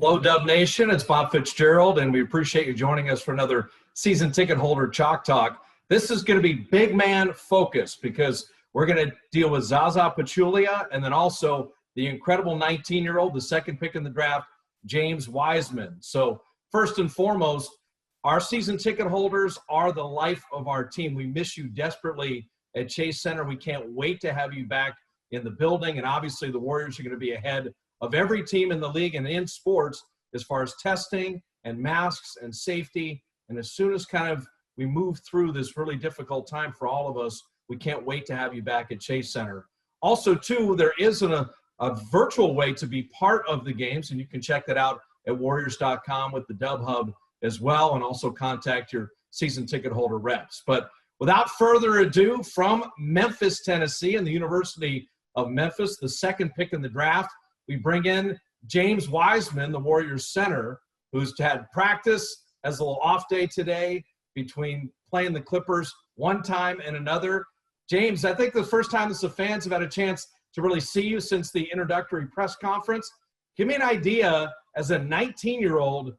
Hello, Dub Nation. It's Bob Fitzgerald, and we appreciate you joining us for another season ticket holder Chalk Talk. This is going to be big man focused because we're going to deal with Zaza Pachulia and then also the incredible 19-year-old, the second pick in the draft, James Wiseman. So first and foremost, our season ticket holders are the life of our team. We miss you desperately at Chase Center. We can't wait to have you back in the building, and obviously the Warriors are going to be ahead of every team in the league and in sports as far as testing and masks and safety. And as soon as we move through this really difficult time for all of us, we can't wait to have you back at Chase Center. Also, too, there is a virtual way to be part of the games, and you can check that out at Warriors.com with the Dub Hub as well, and also contact your season ticket holder reps. But without further ado, from Memphis, Tennessee, and the University of Memphis, the second pick in the draft, we bring in James Wiseman, the Warriors center, who's had practice, has a little off day today between playing the Clippers one time and another. James, I think the first time that the fans have had a chance to really see you since the introductory press conference. Give me an idea, as a 19-year-old,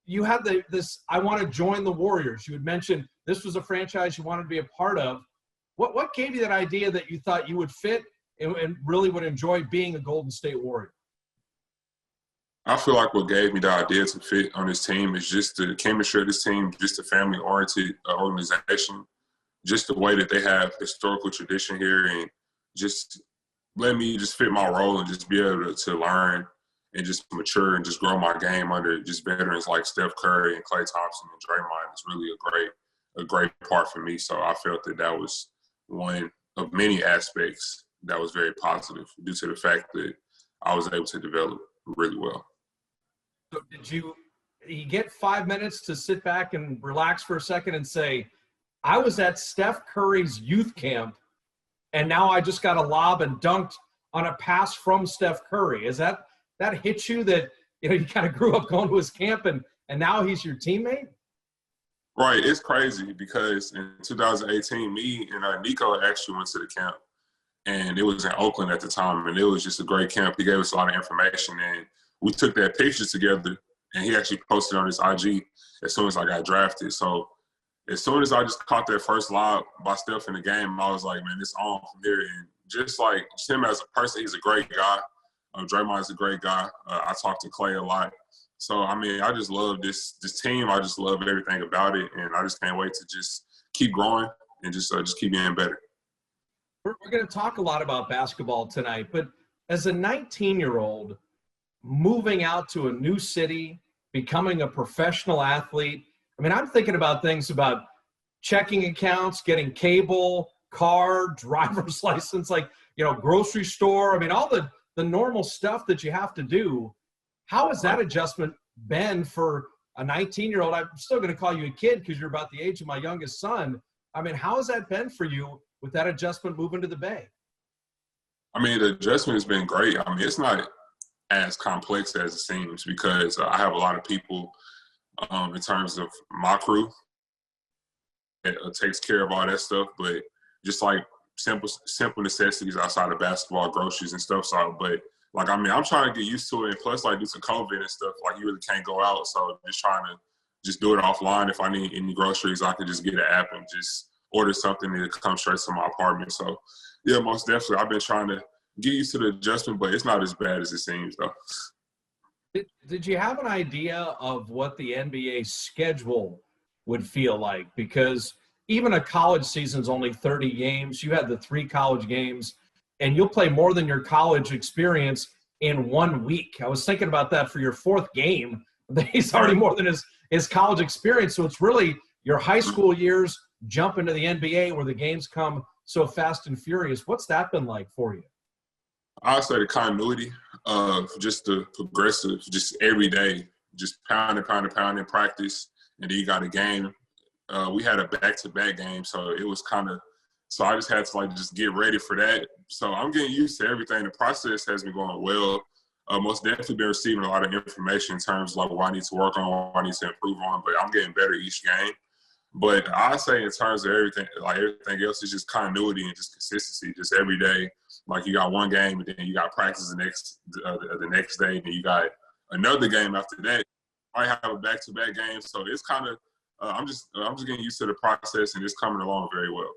you had this, I want to join the Warriors. You had mentioned this was a franchise you wanted to be a part of. What gave you that idea that you thought you would fit and really would enjoy being a Golden State Warrior? I feel like what gave me the idea to fit on this team is just the chemistry of this team, just a family-oriented organization, just the way that they have historical tradition here, and just let me just fit my role and just be able to learn and just mature and just grow my game under just veterans like Steph Curry and Klay Thompson and Draymond. It's really a great part for me. So I felt that was one of many aspects that was very positive due to the fact that I was able to develop really well. So did you get 5 minutes to sit back and relax for a second and say, I was at Steph Curry's youth camp, and now I just got a lob and dunked on a pass from Steph Curry? Is that hit you that, you kind of grew up going to his camp and now he's your teammate? Right. It's crazy because in 2018, me and Nico actually went to the camp. And it was in Oakland at the time, and it was just a great camp. He gave us a lot of information, and we took that picture together, and he actually posted on his IG as soon as I got drafted. So as soon as I just caught that first lob by Steph in the game, I was like, man, it's on from here. And just him as a person, he's a great guy. Draymond's a great guy. I talk to Klay a lot. So, I just love this team. I just love everything about it, and I just can't wait to just keep growing and just keep getting better. We're going to talk a lot about basketball tonight, but as a 19-year-old moving out to a new city, becoming a professional athlete, I'm thinking about things about checking accounts, getting cable, car, driver's license, grocery store. All the normal stuff that you have to do. How has that adjustment been for a 19-year-old? I'm still going to call you a kid because you're about the age of my youngest son. How has that been for you with that adjustment moving to the Bay? The adjustment has been great. It's not as complex as it seems because I have a lot of people in terms of my crew that takes care of all that stuff, but just simple necessities outside of basketball, groceries and stuff. So, but I'm trying to get used to it. And plus, due to COVID and stuff, you really can't go out. So just trying to just do it offline. If I need any groceries, I can just get an app and just order something to come straight to my apartment. So, yeah, most definitely. I've been trying to get used to the adjustment, but it's not as bad as it seems, though. Did you have an idea of what the NBA schedule would feel like? Because even a college season's only 30 games. You had the 3 college games, and you'll play more than your college experience in 1 week. I was thinking about that for your 4th game. He's already more than his college experience. So it's really your high school years jump into the NBA where the games come so fast and furious. What's that been like for you? I'd say the continuity of just the progressive, just every day, just pound in practice, and then you got a game. We had a back-to-back game, so it was so I just had to just get ready for that. So I'm getting used to everything. The process has been going well. Most definitely been receiving a lot of information in terms of what I need to work on, what I need to improve on, but I'm getting better each game. But I say in terms of everything, everything else is just continuity and just consistency. Just every day, you got one game and then you got practice the next day, and then you got another game after that. I have a back-to-back game, so it's kind of I'm just getting used to the process, and it's coming along very well.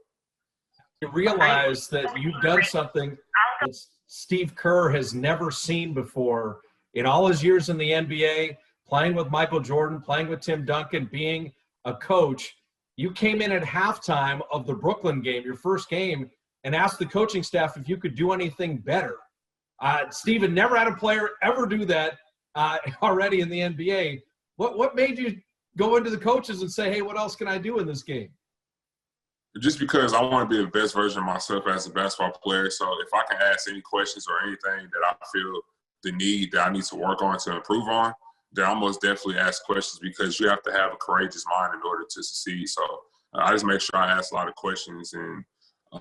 You realize that you've done something that Steve Kerr has never seen before in all his years in the NBA, playing with Michael Jordan, playing with Tim Duncan, being a coach. You came in at halftime of the Brooklyn game, your first game, and asked the coaching staff if you could do anything better. Steven never had a player ever do that already in the NBA. What made you go into the coaches and say, hey, what else can I do in this game? Just because I want to be the best version of myself as a basketball player. So if I can ask any questions or anything that I feel the need that I need to work on to improve on, then I most definitely ask questions, because you have to have a courageous mind in order to succeed. So I just make sure I ask a lot of questions. And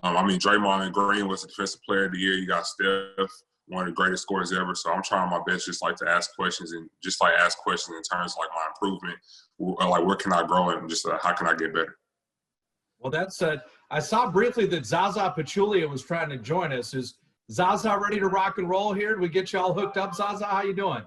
Draymond Green was the defensive player of the year. You got Steph, one of the greatest scorers ever. So I'm trying my best just like to ask questions, and just like ask questions in terms of like my improvement, like where can I grow, and just how can I get better. Well, that's I saw briefly that Zaza Pachulia was trying to join us. Is Zaza ready to rock and roll here? Did we get you all hooked up, Zaza? How you doing?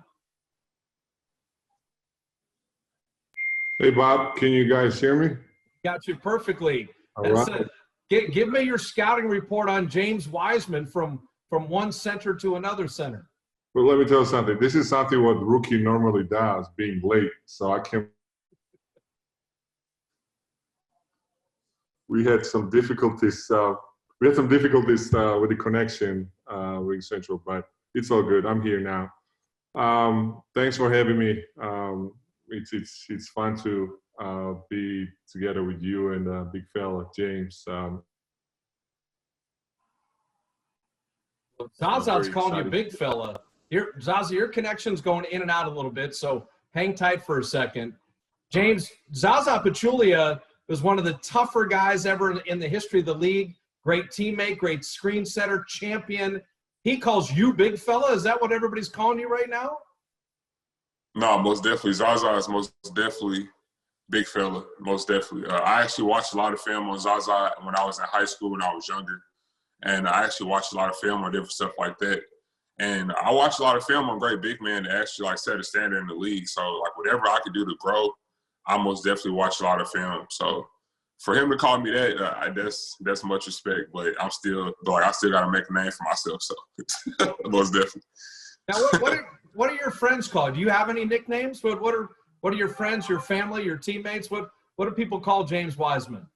Hey, Bob, can you guys hear me? Got you perfectly. All right. Give me your scouting report on James Wiseman from one center to another center. Well, let me tell you something. This is something what rookie normally does, being late. So I can. We had some difficulties. With the connection with Central, but it's all good. I'm here now. Thanks for having me. It's fun to be together with you and big fella James. Zaza's calling you big fella. Zaza, your connection's going in and out a little bit, so hang tight for a second. James, Zaza Pachulia was one of the tougher guys ever in the history of the league. Great teammate, great screen setter, champion. He calls you big fella. Is that what everybody's calling you right now? No, most definitely. Zaza is most definitely big fella, most definitely. I actually watched a lot of film on Zaza when I was in high school, when I was younger. And I actually watched a lot of film on different stuff like that. And I watched a lot of film on great big men that actually like set a standard in the league. So like whatever I could do to grow, I most definitely watch a lot of film. So for him to call me that, that's much respect. But I still got to make a name for myself. So most definitely. Now, what are your friends called? Do you have any nicknames? What are your friends, your family, your teammates? What do people call James Wiseman?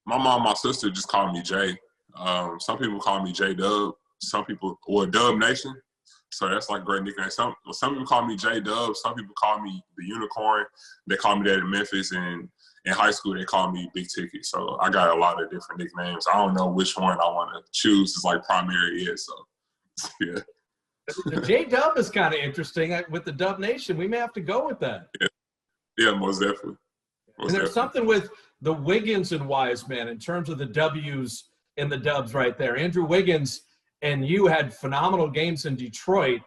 My mom, and my sister just call me Jay. Some people call me J Dub. Some people, or Dub Nation. So that's like a great nickname. Some people call me J Dub. Some people call me the Unicorn. They call me that in Memphis, and in high school they call me Big Ticket. So I got a lot of different nicknames. I don't know which one I want to choose as like primary is. So yeah. The J Dub is kind of interesting with the Dub Nation. We may have to go with that. Yeah, most definitely. And there's something with the Wiggins and Wiseman in terms of the W's and the Dubs right there. Andrew Wiggins and you had phenomenal games in Detroit.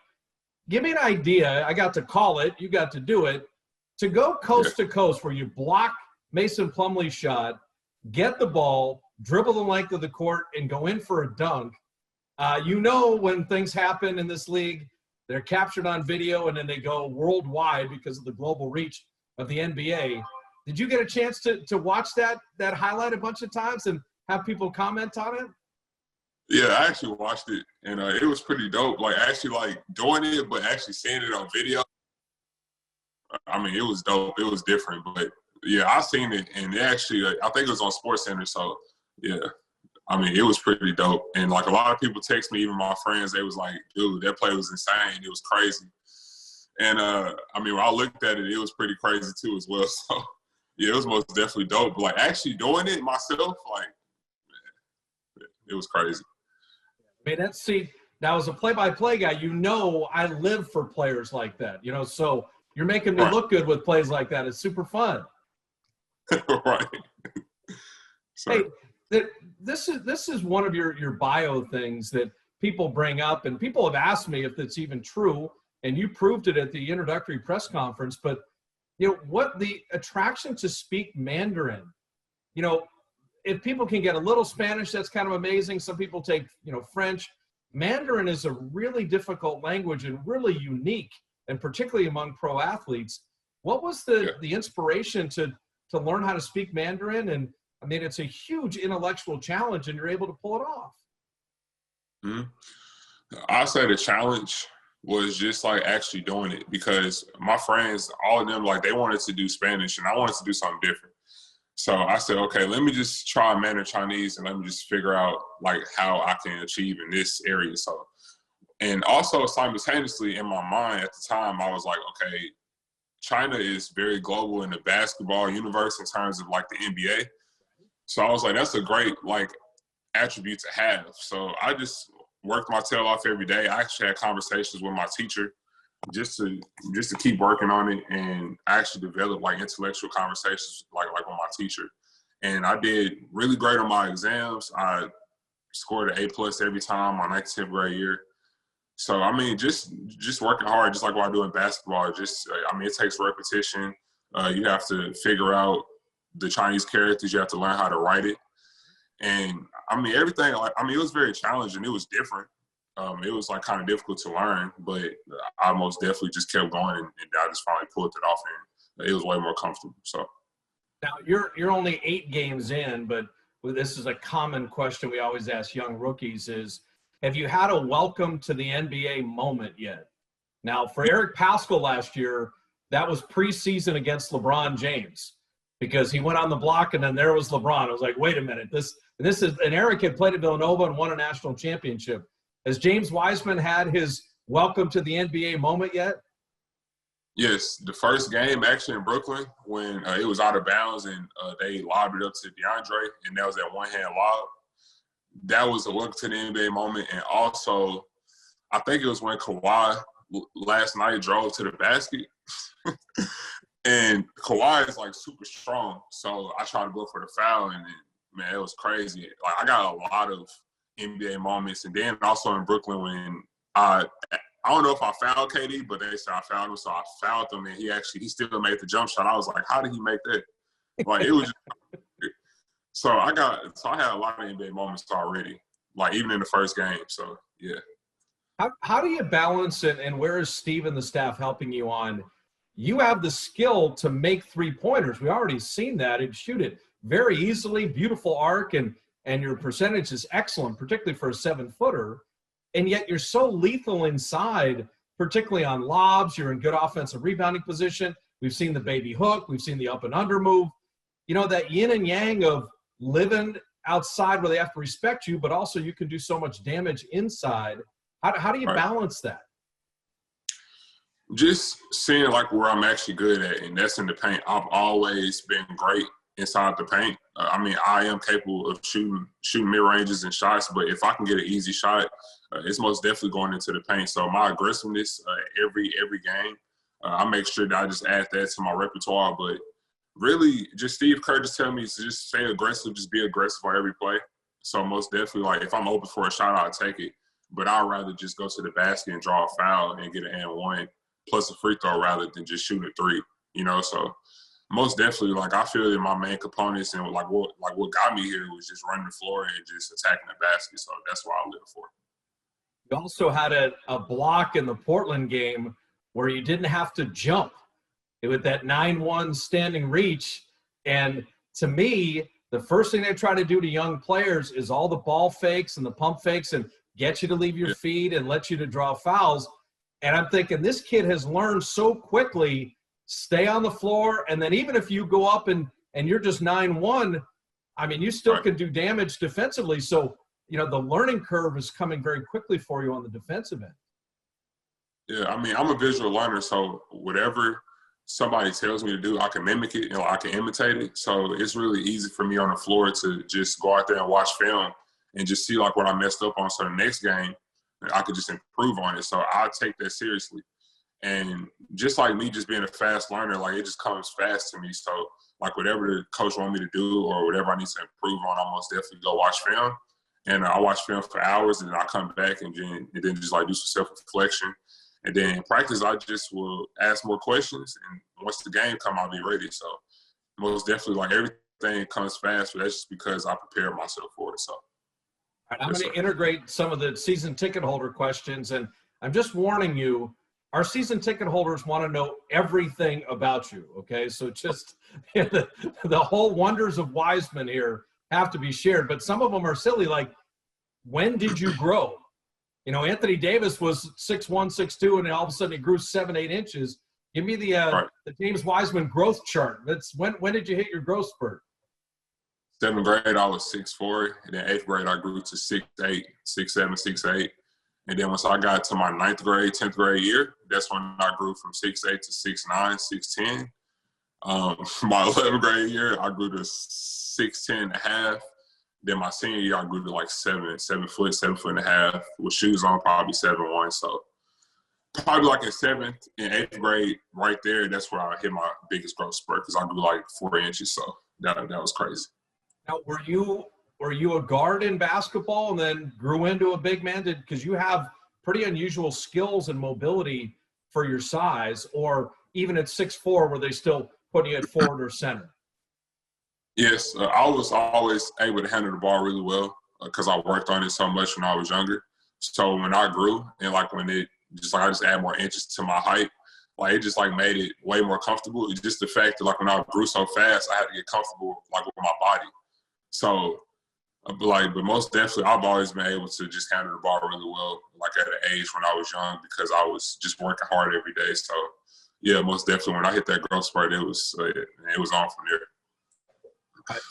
Give me an idea. I got to call it. You got to do it. To go coast to coast where you block Mason Plumlee's shot, get the ball, dribble the length of the court, and go in for a dunk. When things happen in this league, they're captured on video and then they go worldwide because of the global reach of the NBA. Did you get a chance to watch that highlight a bunch of times and have people comment on it? Yeah, I actually watched it, and it was pretty dope. Like, actually, like, doing it, but actually seeing it on video, I mean, it was dope. It was different. But, yeah, I seen it, and it actually, like, I think it was on SportsCenter. So, yeah, I mean, it was pretty dope. And, like, a lot of people text me, even my friends, they was like, dude, that play was insane. It was crazy. And, when I looked at it, it was pretty crazy, too, as well. So, yeah, it was most definitely dope. But, like, actually doing it myself, like, man, it was crazy. I mean, now as a play-by-play guy, I live for players like that, so you're making me look good with plays like that. It's super fun. Right. Hey, this is one of your bio things that people bring up, and people have asked me if it's even true, and you proved it at the introductory press conference, but, what the attraction to speak Mandarin, if people can get a little Spanish, that's kind of amazing. Some people take, French. Mandarin is a really difficult language and really unique and particularly among pro athletes. What was the inspiration to learn how to speak Mandarin? And I mean, it's a huge intellectual challenge, and you're able to pull it off. I'd say the challenge was just like actually doing it, because my friends, all of them, like they wanted to do Spanish and I wanted to do something different. So I said, okay, let me just try Mandarin Chinese and let me just figure out like how I can achieve in this area. So, and also simultaneously in my mind at the time, I was like, okay, China is very global in the basketball universe in terms of like the NBA. So I was like, that's a great like attribute to have. So I just worked my tail off every day. I actually had conversations with my teacher just to keep working on it, and I actually developed like intellectual conversations like with my teacher. And I did really great on my exams. I scored an A+ every time my 9th, 10th grade year. So I mean, just working hard, just like what I do in basketball. Just I mean, it takes repetition. You have to figure out the Chinese characters. You have to learn how to write it. And I mean, everything, like, I mean, it was very challenging. It was different. It was like kind of difficult to learn, but I most definitely just kept going, and I just finally pulled it off, and it was way more comfortable. So now you're only 8 games in, but this is a common question we always ask young rookies is, have you had a welcome to the NBA moment yet? Now, for Eric Paschal last year, that was preseason against LeBron James, because he went on the block and then there was LeBron. I was like, wait a minute, this is, and Eric had played at Villanova and won a national championship. Has James Wiseman had his welcome to the NBA moment yet? Yes, the first game actually in Brooklyn when it was out of bounds and they lobbed it up to DeAndre, and that was that one-hand lob. That was a welcome to the NBA moment. And also, I think it was when Kawhi last night drove to the basket. And Kawhi is like super strong, so I tried to go for the foul, and man, it was crazy. Like I got a lot of NBA moments, and then also in Brooklyn when I don't know if I fouled KD, but they said I fouled him, so I fouled him, and he still made the jump shot. I was like, how did he make that? Like it was. So I had a lot of NBA moments already, like even in the first game. So yeah. How do you balance it, and where is Steve and the staff helping you on? You have the skill to make 3-pointers. We already seen that, and shoot it very easily, beautiful arc, and your percentage is excellent, particularly for a 7-footer. And yet you're so lethal inside, particularly on lobs. You're in good offensive rebounding position. We've seen the baby hook. We've seen the up and under move. You know, that yin and yang of living outside where they have to respect you, but also you can do so much damage inside. How do you balance that? Just seeing like where I'm actually good at, and that's in the paint. I've always been great inside the paint. I mean, I am capable of shooting mid-ranges and shots, but if I can get an easy shot, it's most definitely going into the paint. So my aggressiveness every game, I make sure that I just add that to my repertoire. But really, just Steve Kerr just telling me to just stay aggressive, just be aggressive on every play. So most definitely, like if I'm open for a shot, I'll take it. But I'd rather just go to the basket and draw a foul and get an and-one plus a free throw rather than just shooting a 3. You know, so most definitely, like I feel that my main components and what got me here was just running the floor and just attacking the basket. So that's what I live for. You also had a block in the Portland game where you didn't have to jump. It was that 9-1 standing reach. And to me, the first thing they try to do to young players is all the ball fakes and the pump fakes and get you to leave your feet and let you to draw fouls. And I'm thinking this kid has learned so quickly, stay on the floor. And then even if you go up and you're just 9-1, I mean, you still can do damage defensively. So, you know, the learning curve is coming very quickly for you on the defensive end. Yeah, I mean, I'm a visual learner, so whatever somebody tells me to do, I can mimic it and I can imitate it. So it's really easy for me on the floor to just go out there and watch film and just see like what I messed up on. So the next game, I could just improve on it. So I take that seriously. And just like me just being a fast learner, like it just comes fast to me. So like whatever the coach want me to do or whatever I need to improve on, I most definitely go watch film. And I watch film for hours, and then I come back and then just like do some self-reflection. And then in practice, I just will ask more questions. And once the game come, I'll be ready. So most definitely, like everything comes fast, but that's just because I prepared myself for it. So I'm going to integrate some of the season ticket holder questions. And I'm just warning you, our season ticket holders want to know everything about you, okay? So just the whole wonders of Wiseman here have to be shared, but some of them are silly, like, when did you grow? You know, Anthony Davis was 6'1", 6'2", and all of a sudden he grew 7, 8 inches. Give me the James Wiseman growth chart. That's when did you hit your growth spurt? 7th grade, I was 6'4", and then 8th grade, I grew to 6'8", 6'7", 6'8". And then once I got to my 9th grade, 10th grade year, that's when I grew from 6'8" to 6'9", 6'10". My 11th grade year, I grew to 6'10" and a half. Then my senior year, I grew to like 7 foot, 7 foot and a half. With shoes on, probably 7'1". So probably like in 7th and 8th grade, right there, that's where I hit my biggest growth spurt because I grew like 4 inches. So that was crazy. Now, were you a guard in basketball and then grew into a big man? Because you have pretty unusual skills and mobility for your size, or even at 6'4", were they still putting you at forward or center? Yes, I was always able to handle the ball really well because I worked on it so much when I was younger. So when I grew and like when I just add more inches to my height, like it just like made it way more comfortable. It's just the fact that like when I grew so fast, I had to get comfortable like with my body. So but most definitely, I've always been able to just handle the ball really well, like at an age when I was young, because I was just working hard every day. So yeah, most definitely, when I hit that growth spurt, it was on from there.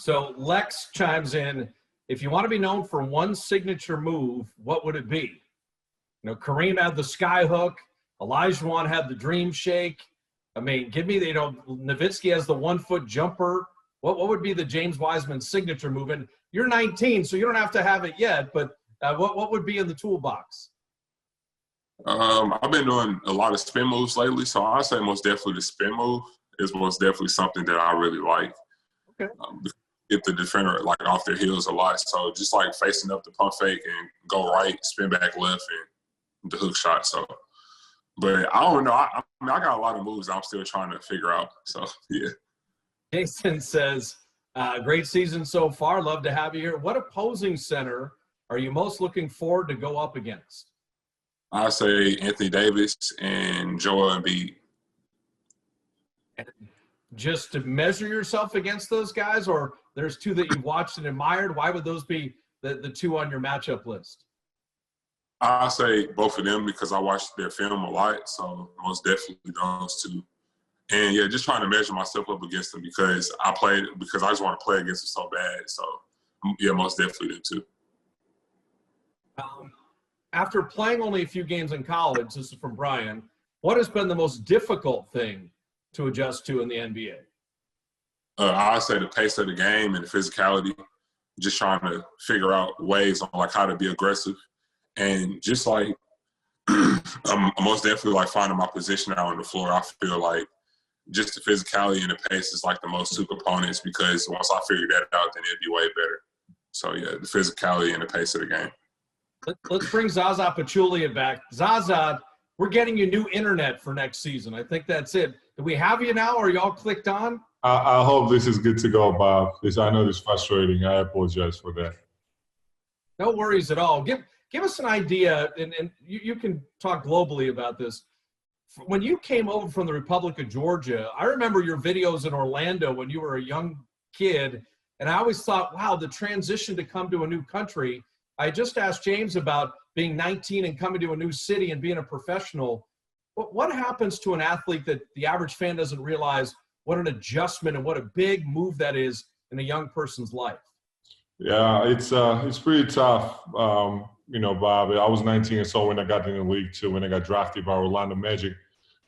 So Lex chimes in, if you want to be known for one signature move, what would it be? You know, Kareem had the sky hook. Olajuwon had the dream shake. I mean, give me Nowitzki has the 1-foot jumper. What would be the James Wiseman signature move? And you're 19, so you don't have to have it yet, but what would be in the toolbox? I've been doing a lot of spin moves lately, so I'd say most definitely the spin move is most definitely something that I really like. Okay. Get the defender like off their heels a lot. So just like facing up the pump fake and go right, spin back left, and the hook shot. So, but I don't know. I got a lot of moves I'm still trying to figure out. So yeah. Jason says, great season so far. Love to have you here. What opposing center are you most looking forward to go up against? I say Anthony Davis and Joel Embiid. Just to measure yourself against those guys, or there's two that you've watched and admired? Why would those be the two on your matchup list? I say both of them because I watched their film a lot, so most definitely those two. And yeah, just trying to measure myself up against them because I just want to play against them so bad. So yeah, most definitely them too. After playing only a few games in college, this is from Brian, what has been the most difficult thing to adjust to in the NBA? I'd say the pace of the game and the physicality, just trying to figure out ways on like how to be aggressive and just like I'm most definitely like finding my position out on the floor. I feel like just the physicality and the pace is like the most two components because once I figure that out, then it'd be way better. So yeah, the physicality and the pace of the game. Let's bring Zaza Pachulia back. Zaza, we're getting you new internet for next season. I think that's it. Do we have you now? Are y'all clicked on? I hope this is good to go, Bob. I know this is frustrating. I apologize for that. No worries at all. Give us an idea, and you can talk globally about this. When you came over from the Republic of Georgia, I remember your videos in Orlando when you were a young kid, and I always thought, wow, the transition to come to a new country. I just asked James about being 19 and coming to a new city and being a professional. What happens to an athlete that the average fan doesn't realize what an adjustment and what a big move that is in a young person's life? Yeah, it's pretty tough. Bob, I was 19 and so when I got in the league too, when I got drafted by Orlando Magic,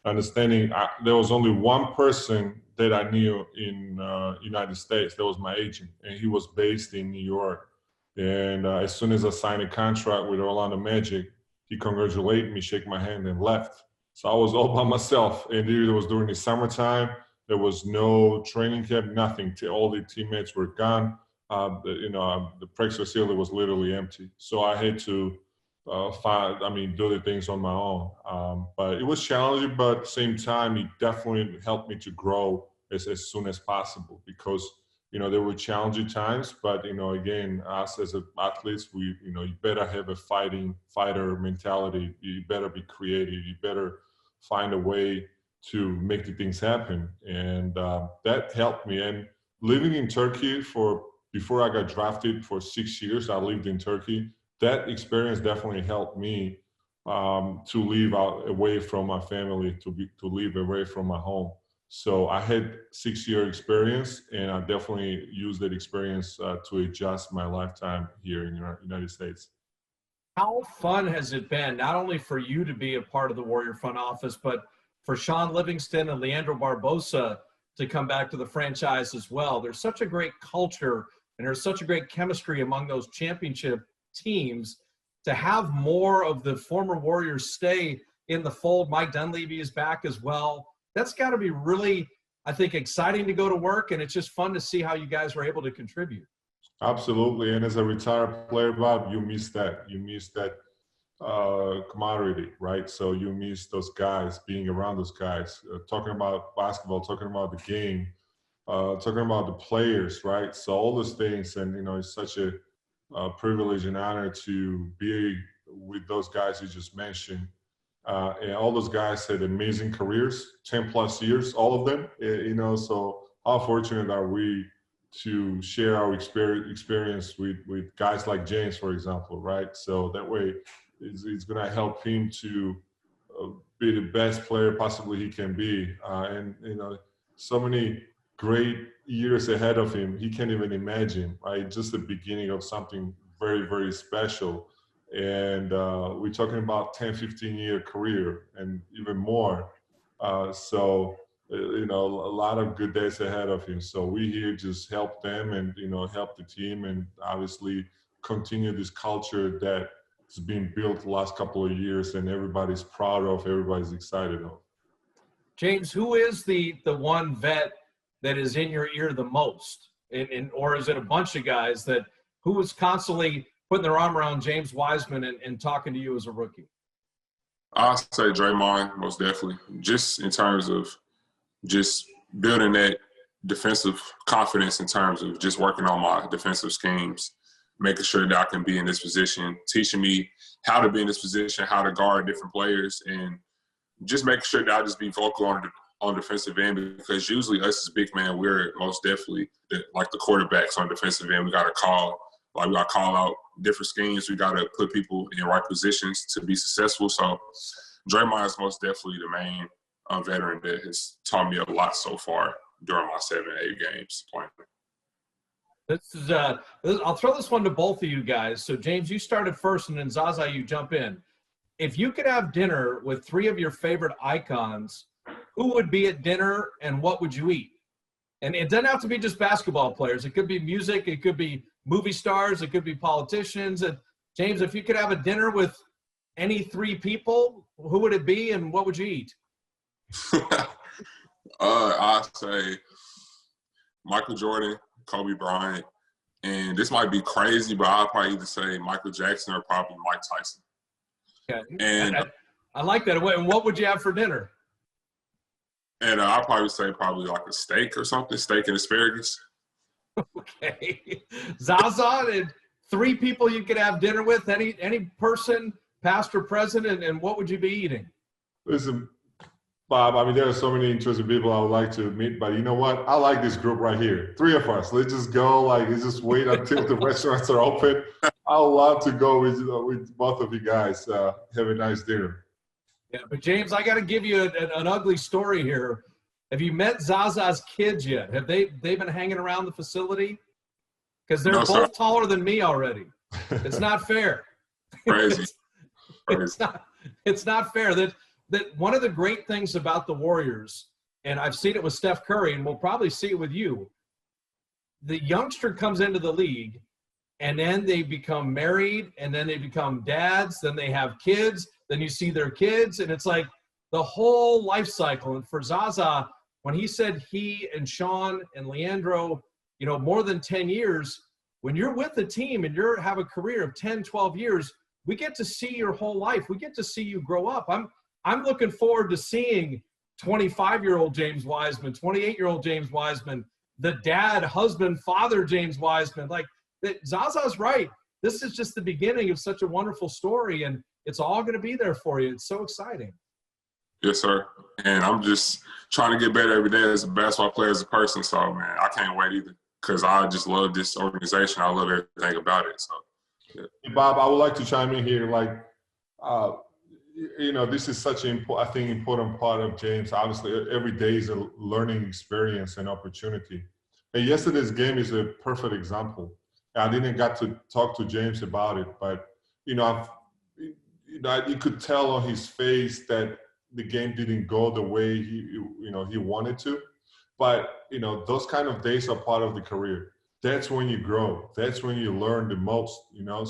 understanding there was only one person that I knew in United States. That was my agent, and he was based in New York. And as soon as I signed a contract with Orlando Magic, he congratulated me, shook my hand, and left. So I was all by myself. And it was during the summertime. There was no training camp, nothing. All the teammates were gone. The practice facility was literally empty. So I had to do the things on my own. But it was challenging, but at the same time, it definitely helped me to grow as soon as possible because there were challenging times, but again, us as athletes, you better have a fighter mentality. You better be creative. You better find a way to make the things happen. And that helped me. And living in Turkey before I got drafted for 6 years, I lived in Turkey. That experience definitely helped me to live away from my family, to live away from my home. So I had 6-year experience, and I definitely used that experience to adjust my lifetime here in the United States. How fun has it been, not only for you to be a part of the Warrior front office, but for Sean Livingston and Leandro Barbosa to come back to the franchise as well? There's such a great culture, and there's such a great chemistry among those championship teams. To have more of the former Warriors stay in the fold, Mike Dunleavy is back as well. That's got to be really, I think, exciting to go to work, and it's just fun to see how you guys were able to contribute. Absolutely, and as a retired player, Bob, you miss that. You miss that camaraderie, right? So you miss those guys, being around those guys, talking about basketball, talking about the game, talking about the players, right? So all those things, and it's such a privilege and honor to be with those guys you just mentioned. And all those guys had amazing careers, 10 plus years, all of them, so how fortunate are we to share our experience with guys like James, for example, right? So that way it's going to help him to be the best player possibly he can be. And so many great years ahead of him, he can't even imagine, right? Just the beginning of something very, very special. And we're talking about 10, 15-year career and even more. So a lot of good days ahead of him. So we here just help them and, help the team, and obviously continue this culture that has been built the last couple of years and everybody's proud of, everybody's excited of. James, who is the one vet that is in your ear the most? Or is it a bunch of guys who is constantly putting their arm around James Wiseman and talking to you as a rookie? I'll say Draymond, most definitely, just in terms of just building that defensive confidence, in terms of just working on my defensive schemes, making sure that I can be in this position, teaching me how to be in this position, how to guard different players, and just making sure that I just be vocal on defensive end, because usually us as big man, we're most definitely like the quarterbacks on defensive end. We got to call out different schemes. We got to put people in the right positions to be successful. So Draymond is most definitely the main veteran that has taught me a lot so far during my 7-8 games playing. I'll throw this one to both of you guys. So James, you started first, and then Zaza, you jump in. If you could have dinner with 3 of your favorite icons, who would be at dinner and what would you eat? And it doesn't have to be just basketball players. It could be music. It could be movie stars. It could be politicians. And James, if you could have a dinner with any 3 people, who would it be and what would you eat? I'd say Michael Jordan, Kobe Bryant, and this might be crazy, but I'd probably either say Michael Jackson or probably Mike Tyson. Okay. And I like that. And what would you have for dinner? And I'd probably say like a steak or something, steak and asparagus. Okay. Zaza, and 3 people you could have dinner with, any person, past or present, and what would you be eating? Listen, Bob, I mean, there are so many interesting people I would like to meet, but you know what? I like this group right here. 3 of us. Let's just go. Let's just wait until the restaurants are open. I would love to go with both of you guys. Have a nice dinner. Yeah, but James, I got to give you an ugly story here. Have you met Zaza's kids yet? Have they been hanging around the facility? Because they're both taller than me already. It's not fair. Crazy. It's not fair. That one of the great things about the Warriors, and I've seen it with Steph Curry, and we'll probably see it with you, the youngster comes into the league, and then they become married, and then they become dads, then they have kids, then you see their kids, and it's like the whole life cycle. And for Zaza, when he said he and Sean and Leandro, more than 10 years, when you're with a team and you have a career of 10, 12 years, we get to see your whole life. We get to see you grow up. I'm looking forward to seeing 25-year-old James Wiseman, 28-year-old James Wiseman, the dad, husband, father James Wiseman. Zaza's right. This is just the beginning of such a wonderful story, and it's all going to be there for you. It's so exciting. Yes, sir. And I'm just trying to get better every day as a basketball player, as a person. So, man, I can't wait either because I just love this organization. I love everything about it. So, yeah. Bob, I would like to chime in here. Like, this is such an important part of James. Obviously, every day is a learning experience and opportunity. And yesterday's game is a perfect example. I didn't get to talk to James about it, but you could tell on his face that the game didn't go the way he wanted to. But those kind of days are part of the career. That's when you grow. That's when you learn the most.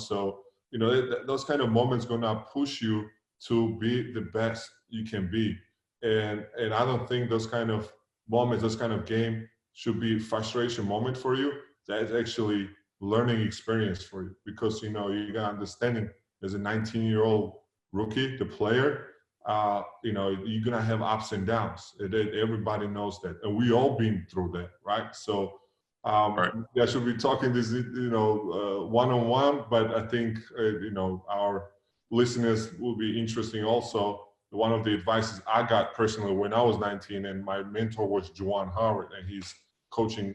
So those kind of moments gonna push you to be the best you can be. And I don't think those kind of moments, those kind of game should be frustration moment for you. That's actually learning experience for you because you got understanding as a 19-year-old rookie, the player, you're gonna have ups and downs. Everybody knows that, and we all been through that, right? So Right. I should be talking this, one-on-one, but I think our listeners will be interesting also. One of the advices I got personally when I was 19, and my mentor was Juwan Howard, and he's coaching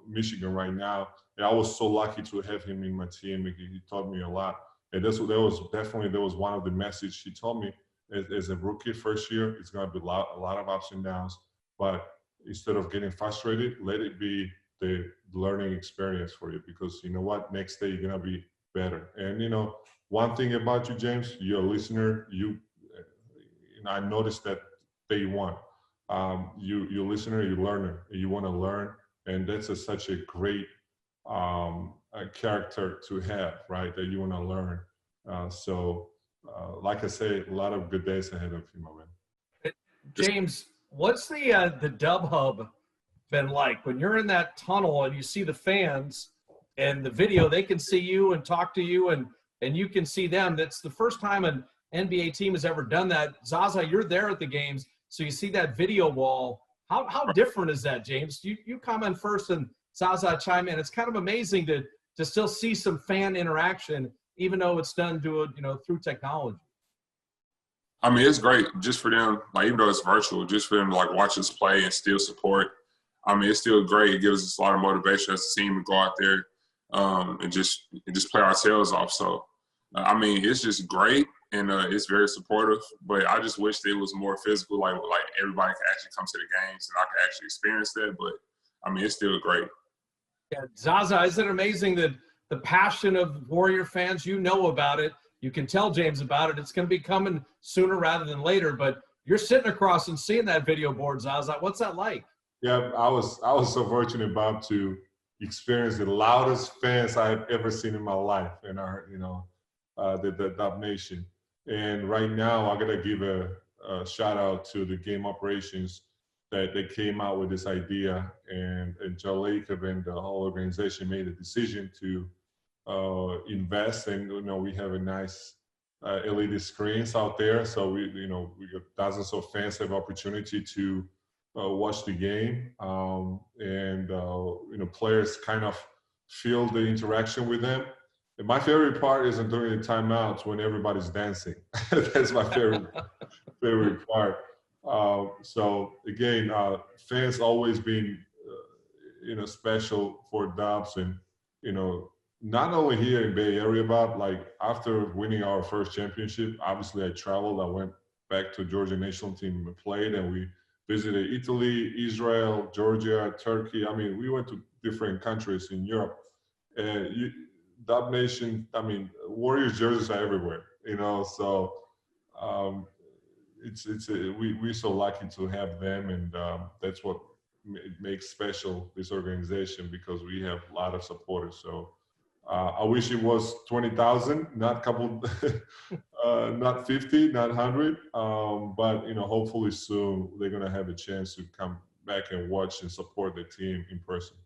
Michigan right now. And I was so lucky to have him in my team. He taught me a lot. And that was one of the messages he told me as a rookie first year. It's going to be a lot of ups and downs, but instead of getting frustrated, let it be the learning experience for you, because you know what, next day you're going to be better. And one thing about you, James, you're a listener. I noticed that day one. You're a listener, you're a learner, you want to learn, and that's such a great a character to have, right? That you want to learn. Like I say, a lot of good days ahead of you, my man. James, what's the Dub Hub been like when you're in that tunnel and you see the fans and the video? They can see you and talk to you, and you can see them. That's the first time an NBA team has ever done that. Zaza, you're there at the games, so you see that video wall. How different is that, James? You comment first and Zaza chime in. It's kind of amazing to still see some fan interaction, even though it's done through technology. I mean, it's great just for them, like, even though it's virtual, just for them to like watch us play and still support. I mean, it's still great. It gives us a lot of motivation as a team to go out there and just play our tails off. So, I mean, it's just great, and it's very supportive. But I just wish it was more physical, like everybody could actually come to the games and I could actually experience that. But I mean, it's still great. Yeah, Zaza, isn't it amazing that the passion of Warrior fans? You know about it. You can tell James about it. It's going to be coming sooner rather than later. But you're sitting across and seeing that video board, Zaza. What's that like? Yeah, I was so fortunate, Bob, to experience the loudest fans I've ever seen in my life in our, the Dub Nation. And right now, I gotta give a shout out to the game operations that they came out with this idea, and Joe Lacob and the whole organization made a decision to invest, and we have a nice LED screens out there, so we got dozens of fans have opportunity to watch the game, and players kind of feel the interaction with them. And my favorite part isn't during the timeouts when everybody's dancing. That's my favorite part. So again, fans always been special for Dubs, and not only here in Bay Area, Bob. Like after winning our first championship, obviously I traveled. I went back to Georgia national team and played, and we visited Italy, Israel, Georgia, Turkey. I mean, we went to different countries in Europe. And Dub Nation, I mean, Warriors jerseys are everywhere, So we're so lucky to have them, and that's what makes special this organization, because we have a lot of supporters. So I wish it was 20,000, not couple, not 50, not 100, but hopefully soon they're gonna have a chance to come back and watch and support the team in person.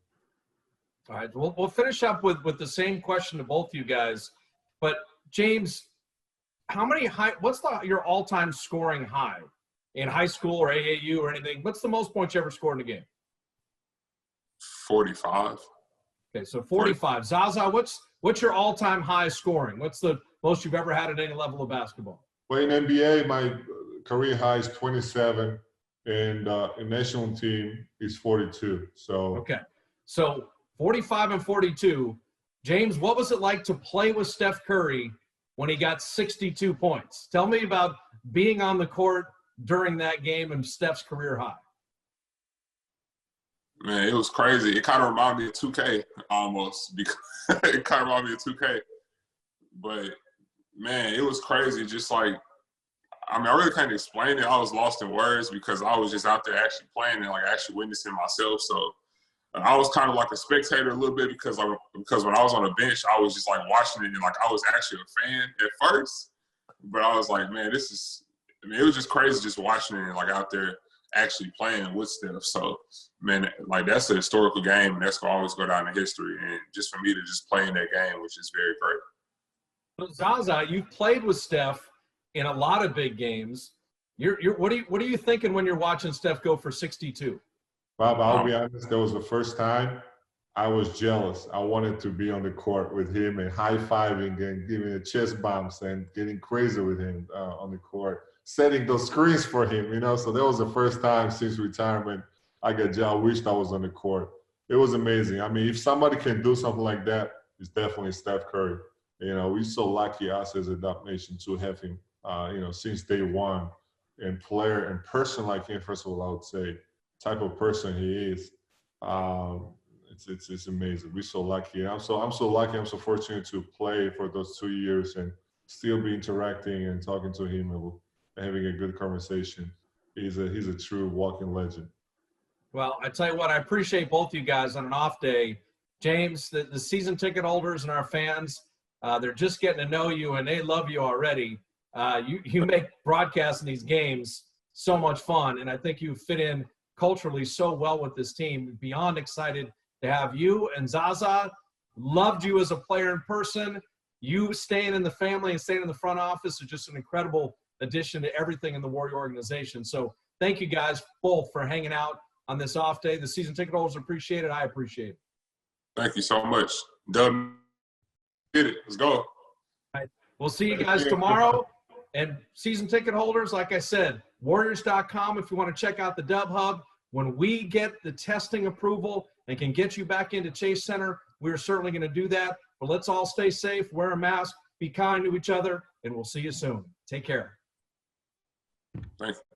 All right, we'll finish up with the same question to both you guys. But James, what's your all-time scoring high in high school or AAU or anything? What's the most points you ever scored in a game? 45. Okay, so 45. Zaza, what's your all-time high scoring? What's the most you've ever had at any level of basketball? Well, in NBA, my career high is 27, and national team is 42. So okay, so 45 and 42. James, what was it like to play with Steph Curry when he got 62 points? Tell me about being on the court during that game and Steph's career high. Man, it was crazy. It kind of reminded me of 2K almost, because it kind of reminded me of 2K. But, man, it was crazy. Just like, I mean, I really can't explain it. I was lost in words because I was just out there actually playing and, like, actually witnessing myself. So I was kind of like a spectator a little bit because when I was on the bench, I was just, like, watching it and, like, I was actually a fan at first. But I was like, man, it was just crazy just watching it and, like, out there actually playing with Steph. So, man, like, that's a historical game, and that's going to always go down in history. And just for me to just play in that game was just very great. So Zaza, you've played with Steph in a lot of big games. What are you thinking when you're watching Steph go for 62? Bob, I'll be honest, that was the first time I was jealous. I wanted to be on the court with him and high-fiving and giving a chest bumps and getting crazy with him on the court, setting those screens for him, you know. So that was the first time since retirement I wished I was on the court. It was amazing. I mean, if somebody can do something like that, it's definitely Steph Curry. You know, we're so lucky, us as a Dub Nation, to have him, you know, since day one. And player and person like him, first of all, I would say, type of person he is. It's amazing. We're so lucky. I'm so lucky. I'm so fortunate to play for those 2 years and still be interacting and talking to him and having a good conversation. He's a true walking legend. Well, I tell you what, I appreciate both you guys on an off day. James, the season ticket holders and our fans, they're just getting to know you, and they love you already. You make broadcasting these games so much fun, and I think you fit in culturally so well with this team. Beyond excited to have you and Zaza. Loved you as a player in person. You staying in the family and staying in the front office is just an incredible addition to everything in the Warrior organization. So thank you guys both for hanging out on this off day. The season ticket holders appreciate it. I appreciate it. Thank you so much. Dub, get it. Let's go. All right. We'll see you guys tomorrow. And season ticket holders, like I said, Warriors.com if you want to check out the Dub Hub. When we get the testing approval and can get you back into Chase Center, we're certainly going to do that. But let's all stay safe, wear a mask, be kind to each other, and we'll see you soon. Take care. Thank you.